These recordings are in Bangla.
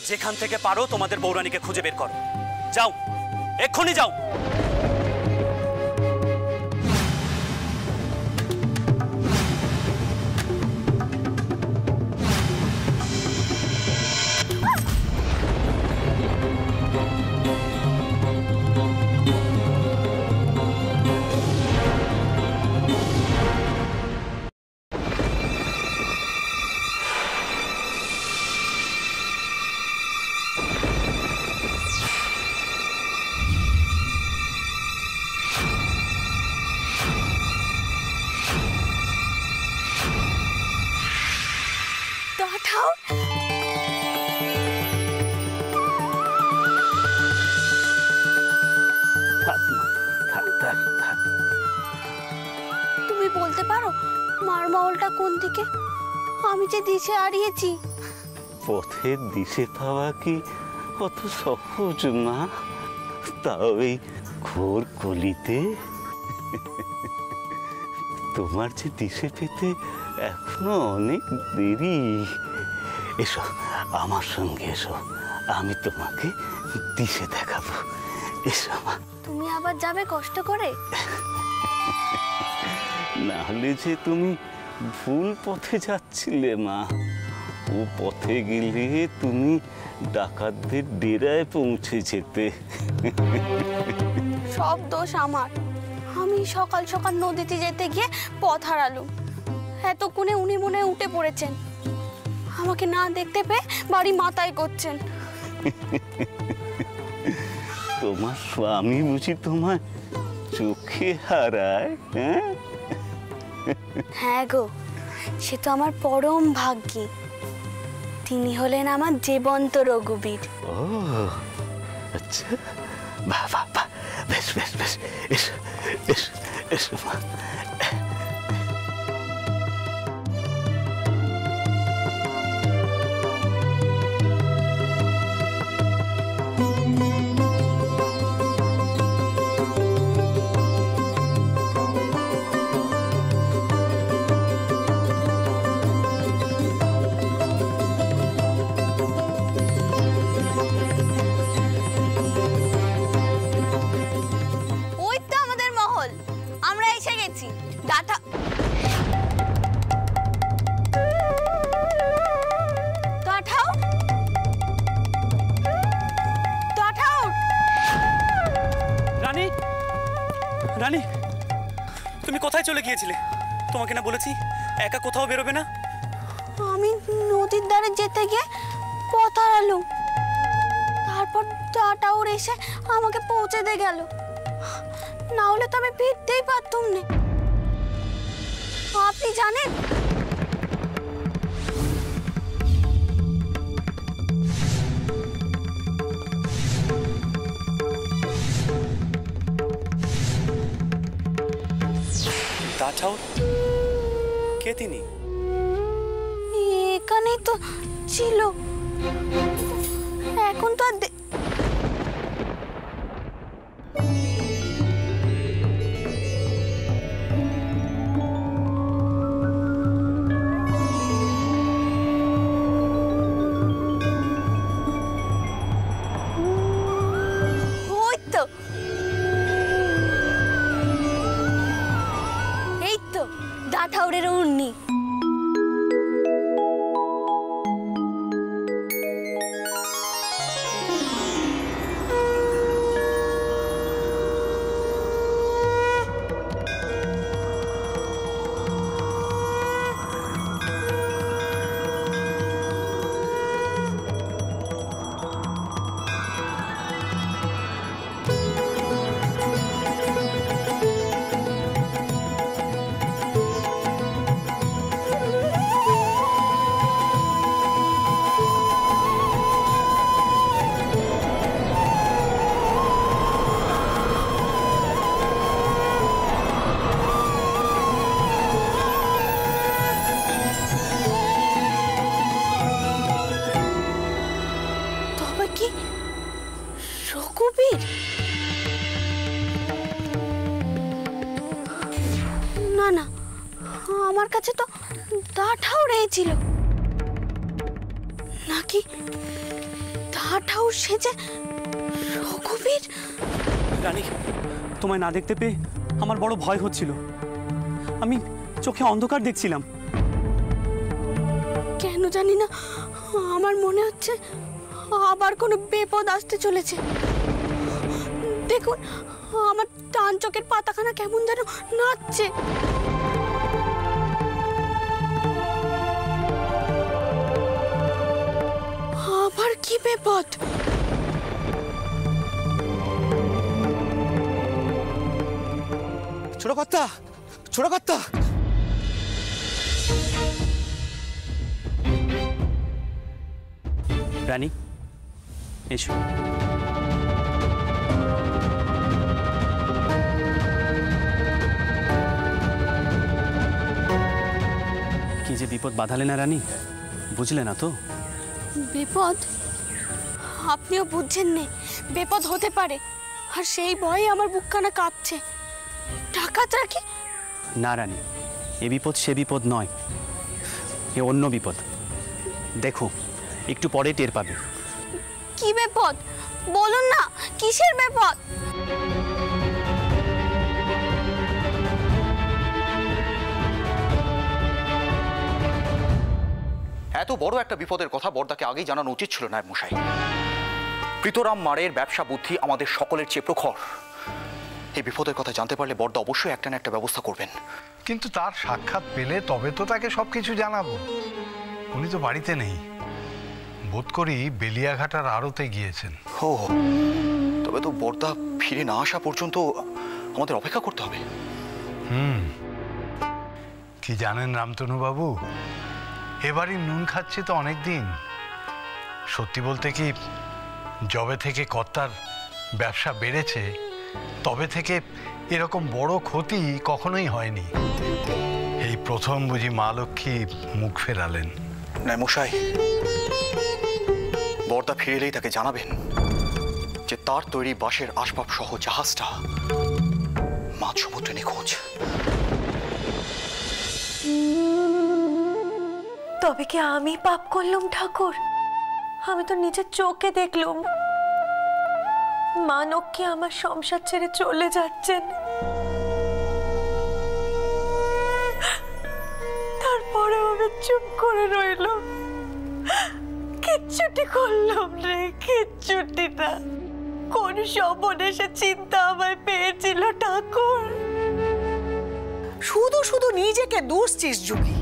যেখান থেকে পারো তোমাদের বৌরানীকে খুঁজে বের করো। যাও, এক্ষুনি যাও। তুমি বলতে পারো মারমহলটা কোন দিকে? আমি যে দিশে হারিয়েছি। পথের দিশে পাওয়া কি অত সহজ না? তাও এই ঘোর কলিতে তোমার যে দিশে পেতে এখনো অনেক দেরি। এসো আমার সঙ্গে, এসো, আমি তোমাকে দিশে দেখাবো। এসো মা। তুমি আবার যাবে কষ্ট করে? না হলে যে তুমি ভুল পথে যাচ্ছিলে মা। ও পথে গেলে তুমি ডাকাতদের ডেরায় পৌঁছে যেতে। সব দোষ আমার। আমি সকাল সকাল নদীতে যেতে গিয়ে পথ হারালুম। এতক্ষণে উনি মনে উঠে পড়েছেন, আমাকে না দেখতে পেয়ে বাড়ি মাথায় করছেন। তোমার স্বামী বুঝি তোমার চোখে হারায়? হ্যাঁ গো, সে তো আমার পরম ভাগ্যী। তিনি হলেন আমার জীবন্ত রঘুবীর। ও আচ্ছা, বাহ বাহ বাহ, বেশ বেশ বেশ, এসো এসো এসো মা। রানী, তুমি কোথায় চলে গিয়েছিলে? তোমাকে না বলেছি একা কোথাও বেরোবে না? আমি নদীর ধারে যেতে গিয়ে পথ হারালুম। তারপর টাওর এসে আমাকে পৌঁছে দিয়ে গেল। না হলে তো আমি ফিরতেই পারতাম না। আপনি জানেন, কে তিনি? এখানেই তো ছিল, এখন তো আর ঠাউরের উন্নি। রঘুবীর? না না, আমার কাছে তো দাঁঠাও রয়েছিল। নাকি টাটাও সেজে রঘুবীর। রানী, তোমায় না দেখতে পেয়ে আমার বড় ভয় হচ্ছিল। আমি চোখে অন্ধকার দেখছিলাম। কেন জানি না, আমার মনে হচ্ছে আবার কোনো বিপদ আসতে চলেছে। দেখুন, আমার ডান চোখের পাতাখানা কেমন যেন নাচছে। আবার কি বিপদ? ছোট কর্তা, ছোট কর্তা, রানী, এসো। কি যে বিপদ বাঁধালে না রানী, বুঝলে না তো? বিপদ? আপনিও বুঝছেন না বিপদ হতে পারে, আর সেই ভয়ে আমার বুকখানা কাঁপছে। ডাকাতরা কি? না রানী, এ বিপদ সে বিপদ নয়, এ অন্য বিপদ। দেখো, একটু পরে টের পাবে। কি বিপদ বলুন না, কিসের বিপদ? এত বড় একটা বিপদের কথা বর্দাকে আগেই জানানো উচিত ছিল না মশাই। প্রীতরাম মারের ব্যবসা বুদ্ধি আমাদের সকলের চেয়ে প্রখর। এই বিপদের কথা জানতে পারলে বর্দা অবশ্যই একটা না একটা ব্যবস্থা করবেন। কিন্তু তার সাক্ষাৎ পেলে তবে তো তাকে সবকিছু জানাবো। উনি তো বাড়িতে নেই, বোধ করি বেলিয়াঘাটার আড়তে গিয়েছেন। ও, তবে তো বর্দা ফিরে না আসা পর্যন্ত আমাদের অপেক্ষা করতে হবে। কি জানেন রামতনু বাবু, এবারই নুন খাচ্ছি তো অনেক দিন। সত্যি বলতে কি, যবে থেকে কর্তার ব্যবসা বেড়েছে তবে থেকে এরকম বড় ক্ষতি কখনোই হয়নি। এই প্রথম বুঝি মা লক্ষ্মী মুখ ফেরালেন। না মশাই, বর্দা ফিরে এলেই তাকে জানাবেন যে তার তৈরি বাঁশের আসবাব সহ জাহাজটা মাঝ সমুদ্রে নিখোঁজ। তবে কি আমি পাপ করলাম ঠাকুর? আমি তো নিজের চোখে দেখলাম মানব কি আমার সংসার ছেড়ে চলে যাচ্ছেন, তারপরে আমি চুপ করে রইলাম, কিচ্ছুটি করলাম রে, কিচ্ছুটি না। কোন স্বপনে সে চিন্তা আমায় পেয়েছিল ঠাকুর? শুধু শুধু নিজেকে দুষছিস যুগি।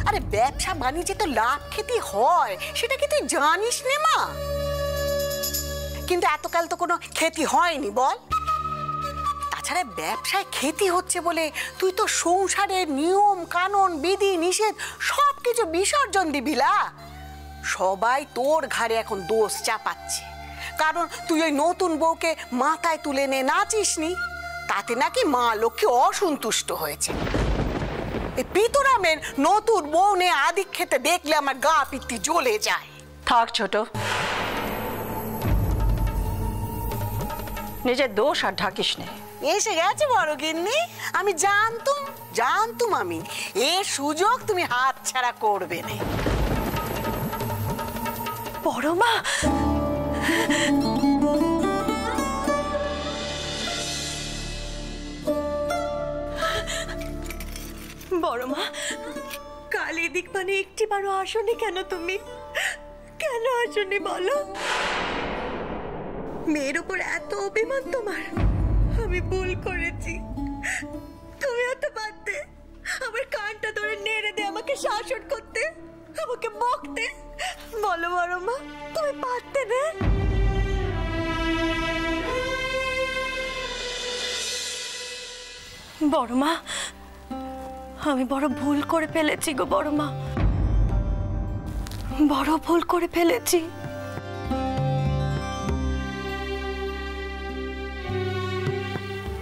আরে ব্যবসা বাণিজ্যে তো লাভ ক্ষতি হয়, সেটা কি তুই জানিস নে মা? কিন্তু এতকাল তো কোনো ক্ষতি হয়নি বল। তাছাড়া ব্যবসায় ক্ষতি হচ্ছে বলে তুই তো সংসারের নিয়ম কানুন বিধি নিষেধ সবকিছু বিসর্জন দিবিলা। সবাই তোর ঘাড়ে এখন দোষ চাপাচ্ছে, কারণ তুই ওই নতুন বউকে মাথায় তুলে নে নাচিসনি, তাতে নাকি মা লক্ষ্মী অসন্তুষ্ট হয়েছে। এই প্রীতরামের নতুন বউ নিয়ে আদিক খেতে দেখলে আমার গা পিত্তি জ্বলে যায়। থাক ছোট, নিজের দোষ আর ঢাকিস নে। এসে গেছে বড় গিন্নি, আমি জানতুম আমি এর সুযোগ তুমি হাত ছাড়া করবে না। বড় মা, বড় মা, কাল এদিক মানে একটিবারও আসনি কেন তুমি? কেন আসনি বলো? মেয়ের উপর এত অভিমান তোমার? আমি ভুল করেছি, তুমি হতে পারতে আমার কানটা ধরে নেড়ে দিয়ে আমাকে শাসন করতে, আমাকে বকতে। বলো বড় মা, তুমি পারতে না? বড় মা, আমি বড় ভুল করে ফেলেছি গো বড় মা, বড় ভুল করে ফেলেছি।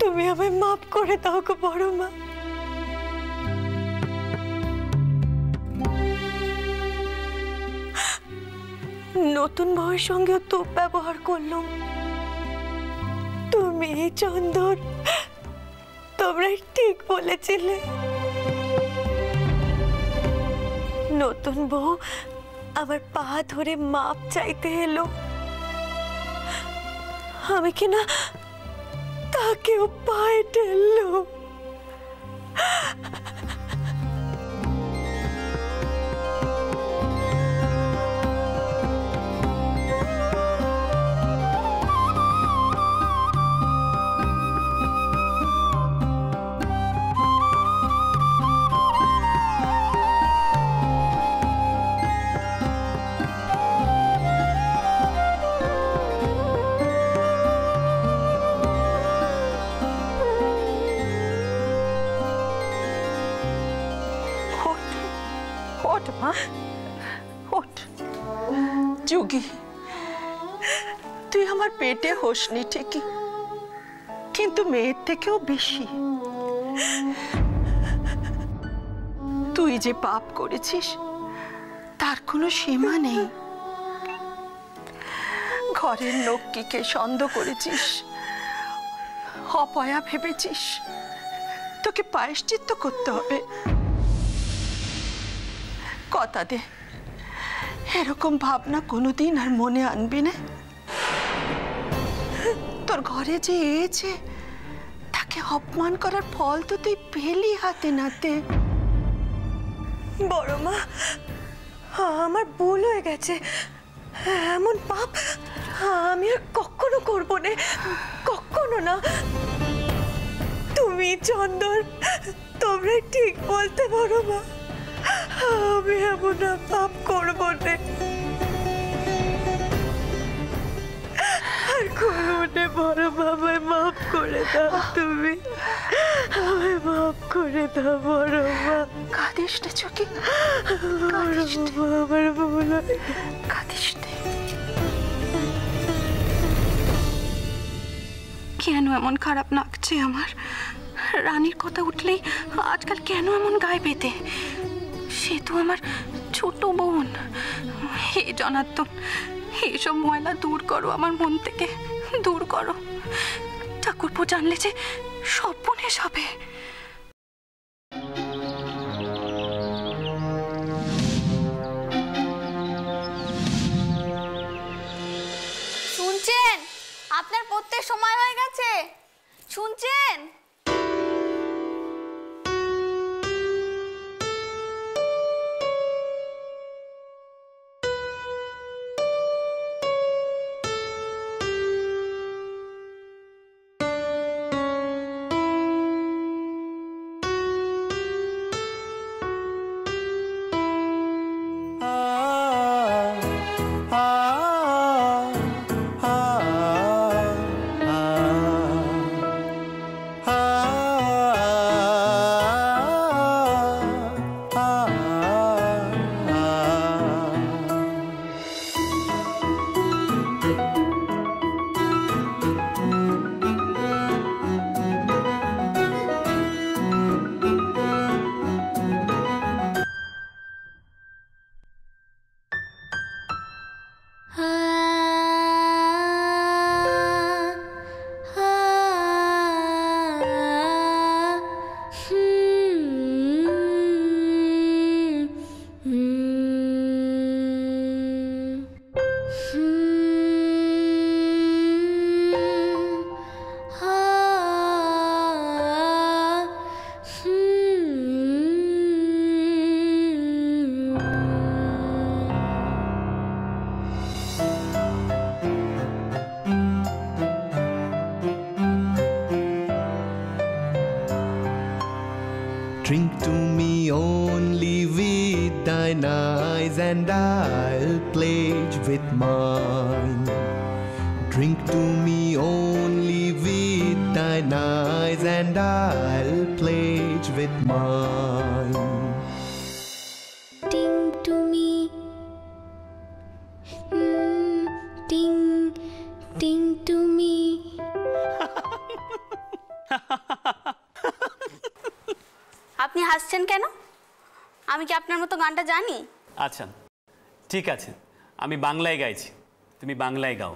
তুমি আমায় মাফ করে দাও গো বড় মা। নতুন বউয়ের সঙ্গেও তো ব্যবহার করলাম। তুমি চন্দন, তোমরা ঠিক বলেছিলে। নতুন বউ আমার পা ধরে মাপ চাইতে এলো, আমি কিনা তাকেও পায়ে ঠেললো। ওঠ মা, ওঠ। যোগী, তুই আমার পেটে হোসনি ঠিকই, কিন্তু মেয়ের থেকেও বেশি। তুই যে পাপ করেছিস তার কোনো সীমা নেই। ঘরের লক্ষ্মীকে সন্দেহ করেছিস, অপয়া ভেবেছিস, তোকে প্রায়শ্চিত্ত করতে হবে। কথা দে, এরকম ভাবনা কোনোদিন আর মনে আনবি না। তোর ঘরে যে এসে তাকে অপমান করার ফল তো তুই পেলি হাতে নাতে। বড় মা, আমার ভুল হয়ে গেছে। এমন পাপ আমি আর কখনো করবো না, কখনো না। তুমি চন্দন, তোমরা ঠিক বলতে বড় মা, আমি এমন পাপ করবো না, আর করবো না। বড় মা, আমায় মাফ করে দাও, তুমি আমায় মাফ করে দাও বড় মা। কাঁদিস না চোখে, আমার ভুল হয়ে কাঁদিস না। কেন এমন খারাপ লাগছে আমার? রানীর কথা উঠলেই আজকাল কেন এমন গায়ে পেতে? সে তো আমার ছোট বোন। হে জনার্দন, এইসব ময়লা দূর করো আমার মন থেকে, দূর করো। ঠাকুরপো জানলে যে সর্বনাশ হবে। শুনছেন? আপনার পড়তে সময় হয়ে গেছে, শুনছেন? Drink to me only with thine eyes, and I'll pledge with mine. Drink to me only with thine eyes, and I'll pledge with mine. Ding to me, ding, ding to me. আপনি হাসছেন কেন? আমি কি আপনার মতো গানটা জানি? আচ্ছা ঠিক আছে, আমি বাংলায় গাইছি, তুমি বাংলায় গাও।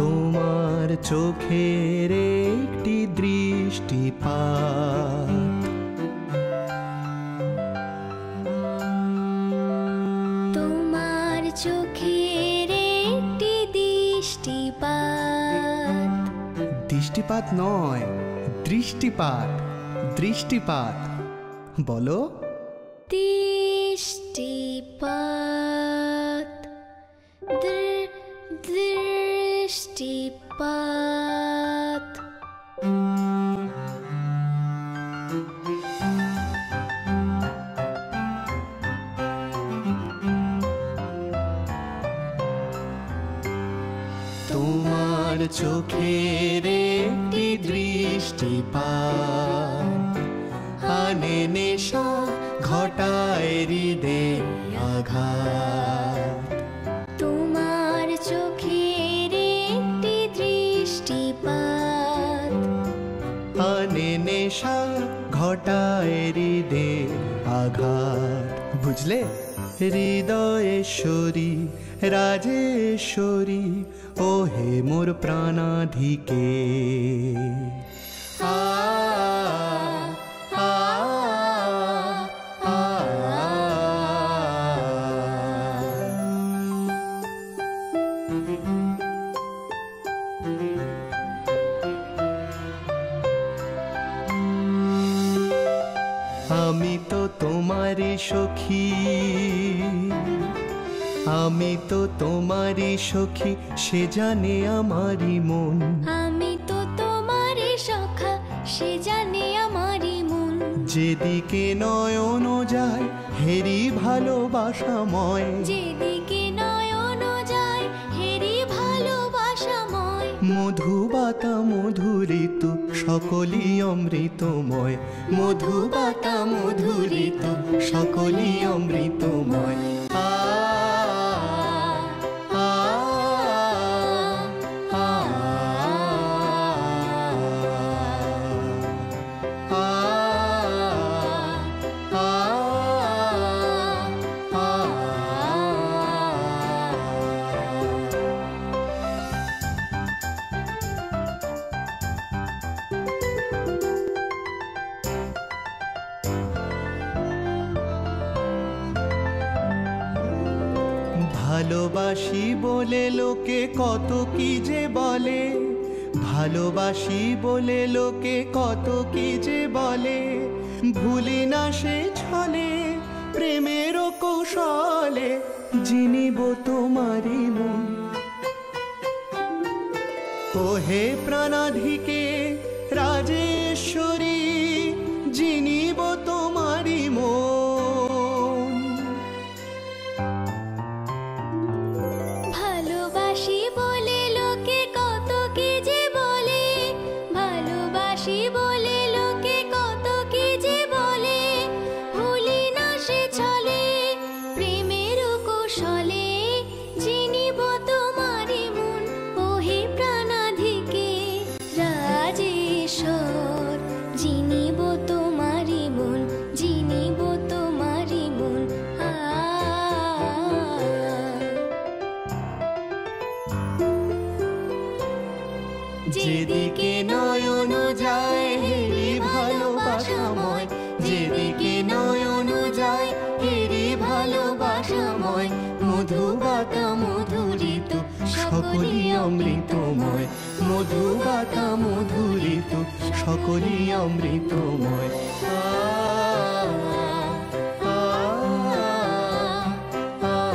তোমার চোখের একটি দৃষ্টিপাত চোখের একটি দৃষ্টিপাত। দৃষ্টিপাত নয়, দৃষ্টিপাত। দৃষ্টিপাত বলো। দৃষ্টিপাত, দৃষ্টিপাত। তোমার চোখের একটি দৃষ্টিপাত আনে নেশা, ঘটায় হৃদয়ে আঘাত। তোমার চোখের একটি দৃষ্টিপাত আনে নেশা, ঘটায় হৃদয়ে আঘাত। বুঝলে? হৃদয়েশ্বরী, রাজেশ্বরী, ও হে মোর প্রাণাধিকে। আ আ আ আমি তো তোমারই সখী, আমি তো তোমারই সখী, সে জানে আমারই মন। আমি তো তোমারই সখা, সে জানে আমারই মন। যেদিকে নয়ন যায় হেরি ভালোবাসাময়, যেদিকে নয়ন যায় হেরি ভালোবাসাময়। মধুবাতা মধুরিতু সকলই অমৃতময়। মধুবাতা মধুরিতু সকলই অমৃতময়। আ আ আ ভালোবাসি বলে লোকে কত কি যে বলে, ভালোবাসি বলে লোকে কত কি যে বলে। ভুলি না সে ছলে প্রেমের কৌশলে, জিনিব তোমারই মন। ও হে প্রাণাধিকে, রাজেশ্বরী, জিনিব তোমারই মন। ভালোবাসি বলে লোকে কত কি যে বলে, ভালোবাসি বলে লোকে কত কি যে বলে। ভুলি না সে ছলে প্রেমের কৌশলে, জিনিব তোমারই মন। ওহে প্রাণাধিকে, রাজেশ্বর, জিনিব তোমারই মন, জিনিব তোমারই মন। যেদিকে নয়ন যায় হেরি ভালোবাসাময়, যেদিকে নয়ন যায় হেরি ভালোবাসাময়। মধুবাতা মধুরিতু সকলই অমৃতময়। মধুবাতা মধুরিতু সকলই অমৃতময়। আ আ আ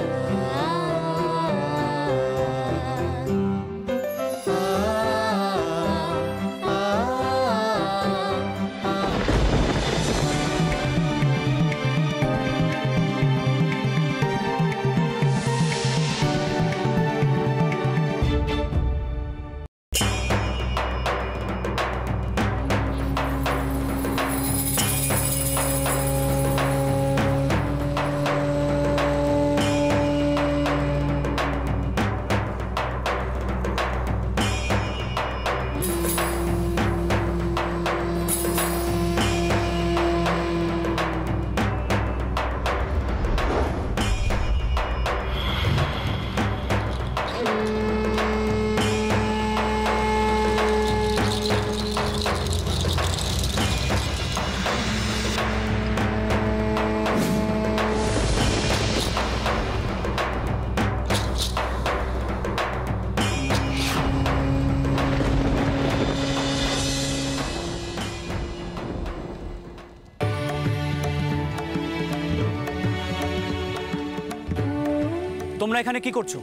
তোমরা এখানে কি করছো?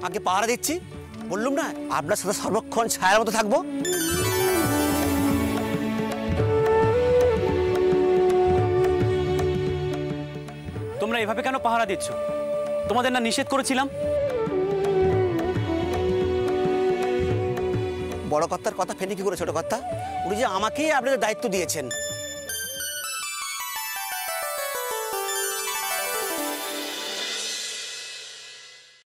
আগে পাহারা দিচ্ছি, বললুম না আপনার সাথে সর্বক্ষণ ছায়ার মতো থাকবো। তোমরা এভাবে কেন পাহারা দিচ্ছ? তোমাদের না নিষেধ করেছিলাম? বড় কর্তার কথা ফেলে কি করে ছোট কর্তা? উনি যে আমাকেই আপনাদের দায়িত্ব দিয়েছেন,